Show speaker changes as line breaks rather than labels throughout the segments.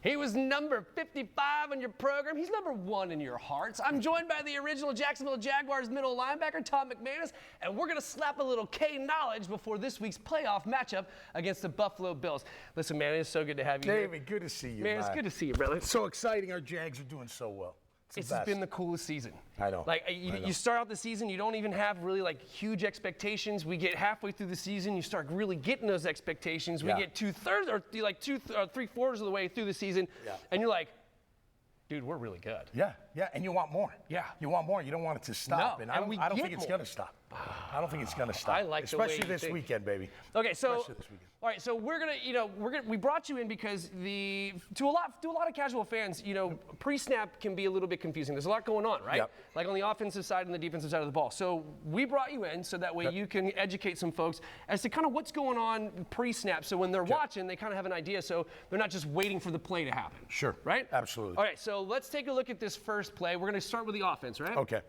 He was number 55 on your program. He's number 1 in your hearts. I'm joined by the original Jacksonville Jaguars middle linebacker, Tom McManus, and we're going to slap a little K knowledge before this week's playoff matchup against the Buffalo Bills. Listen, man, it's so good to have you here.
David, good to see you,
man. It's good to see you, brother.
It's so exciting. Our Jags are doing so well.
It's been the coolest season.
I know.
You start out the season, you don't even have really huge expectations. We get halfway through the season, you start really getting those expectations. We get 2/3 or 3/4 of the way through the season, and you're like, dude, we're really good.
Yeah, and you want more.
Yeah.
You want more. You don't want it to stop.
No,
and I don't think it's going to stop. I don't think it's going to stop.
I like
especially
the way you
this
think.
weekend, baby.
Okay, so
especially this weekend.
All right, so we brought you in because to a lot of casual fans, pre-snap can be a little bit confusing. There's a lot going on, right?
Yep.
Like on the offensive side and the defensive side of the ball. So we brought you in so that way you can educate some folks as to kind of what's going on pre-snap. So when they're watching, they kind of have an idea. So they're not just waiting for the play to happen.
Sure.
Right?
Absolutely.
All right, so let's take a look at this first play. We're going to start with the offense, right?
Okay.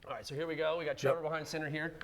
All right, so here we go. We got Trevor behind center here.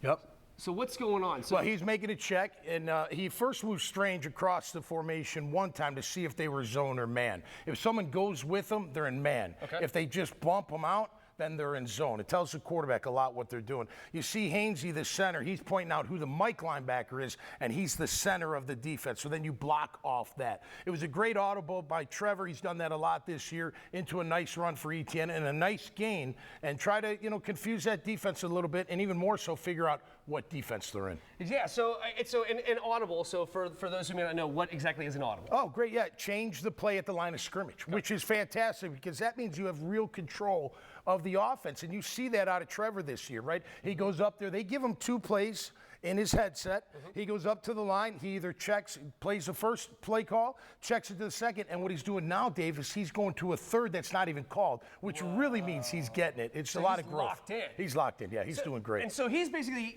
Yep.
So what's going on?
Well, he's making a check, and he first moved Strange across the formation one time to see if they were zone or man. If someone goes with them, they're in man.
Okay.
If they just bump them out, then they're in zone. It tells the quarterback a lot what they're doing. You see Hainsey, the center, he's pointing out who the Mike linebacker is, and he's the center of the defense. So then you block off that. It was a great audible by Trevor. He's done that a lot this year, into a nice run for Etienne and a nice gain, and try to, confuse that defense a little bit, and even more so figure out what defense they're in.
Yeah, so an audible, so for those who may not know, what exactly is an audible?
Oh, great, yeah. Change the play at the line of scrimmage, which is fantastic because that means you have real control of the offense. And you see that out of Trevor this year, right? He goes up there. They give him 2 plays in his headset. He goes up to the line. He either plays the first play call, checks it to the second, and what he's doing now, Dave, is he's going to a third that's not even called, which really means he's getting it. It's a lot of growth.
Locked in.
He's locked in. Yeah, he's doing great.
And so he's basically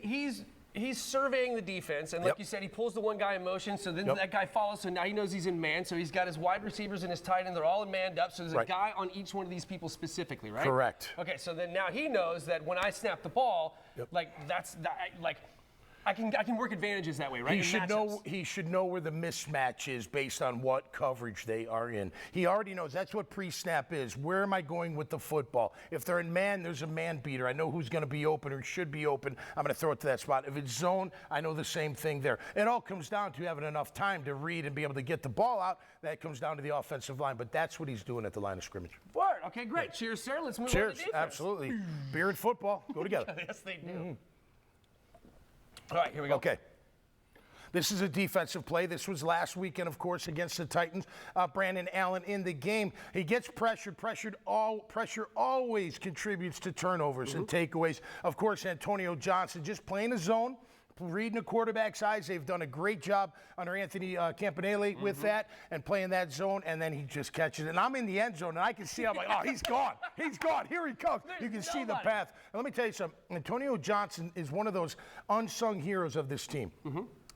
he's surveying the defense, and like you said, he pulls the one guy in motion, so then that guy follows, so now he knows he's in man, so he's got his wide receivers and his tight end, they're all manned up, so there's a guy on each one of these people specifically, right?
Correct.
Okay, so then now he knows that when I snap the ball, I can work advantages that way, right?
He should know where the mismatch is based on what coverage they are in. He already knows. That's what pre-snap is. Where am I going with the football? If they're in man, there's a man beater. I know who's going to be open or should be open. I'm going to throw it to that spot. If it's zone, I know the same thing there. It all comes down to having enough time to read and be able to get the ball out. That comes down to the offensive line, but that's what he's doing at the line of scrimmage.
Word. Okay, great. Cheers, sir. Let's move on to defense.
Cheers. Absolutely. Beer and football go together.
Yes, they do. All right, here we go.
Okay. This is a defensive play. This was last weekend, of course, against the Titans. Brandon Allen in the game. He gets pressured. Pressure always contributes to turnovers and takeaways. Of course, Antonio Johnson just playing a zone, reading the quarterback's eyes. They've done a great job under Anthony Campanile with that and playing that zone, and then he just catches it. And I'm in the end zone, and I can see, I'm like, oh, he's gone. He's gone. Here he comes. You can see the path. And let me tell you something. Antonio Johnson is one of those unsung heroes of this team.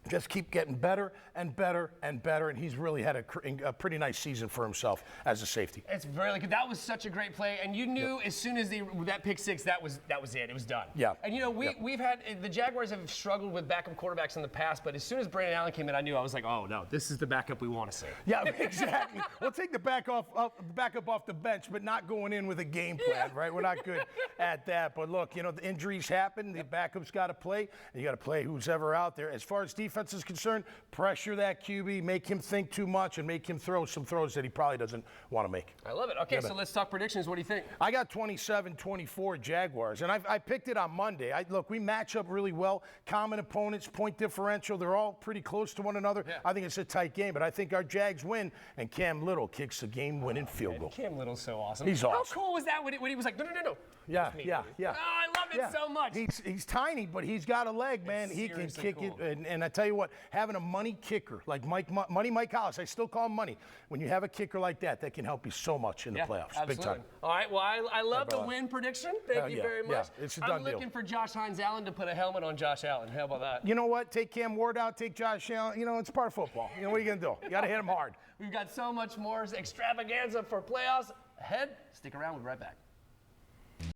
Just keep getting better and better and better, and he's really had a pretty nice season for himself as a safety.
It's really good. That was such a great play, and you knew as soon as that pick six, that was it. It was done.
Yeah.
And we've had the Jaguars have struggled with backup quarterbacks in the past, but as soon as Brandon Allen came in, I was like, oh no, this is the backup we want to see.
Yeah, exactly. We'll take the backup off the bench, but not going in with a game plan, right? We're not good at that. But look, the injuries happen. The backup's got to play, and you got to play who's ever out there. As far as defense is concerned, pressure that QB, make him think too much, and make him throw some throws that he probably doesn't want to make.
I love it. Okay, so let's talk predictions. What do you think?
I got 27-24 Jaguars, and I picked it on Monday. Look, we match up really well. Common opponents, point differential, they're all pretty close to one another. Yeah. I think it's a tight game, but I think our Jags win, and Cam Little kicks the game-winning field goal.
Cam Little's so awesome.
He's awesome.
How cool was that when he was like, no.
Yeah.
Oh, I love it so much.
He's tiny, but he's got a leg, man. He can kick it. And I tell you what, having a money kicker like Money Mike Hollis, I still call him Money. When you have a kicker like that can help you so much in the playoffs.
Absolutely.
Big time.
All right, well, I love the win prediction. Thank you very much.
Yeah, it's a done deal.
I'm looking for Josh Hines Allen to put a helmet on Josh Allen. How about that?
You know what? Take Cam Ward out, take Josh Allen. It's part of football. What are you going to do? You got to hit him hard.
We've got so much more extravaganza for playoffs ahead. Stick around. We'll be right back.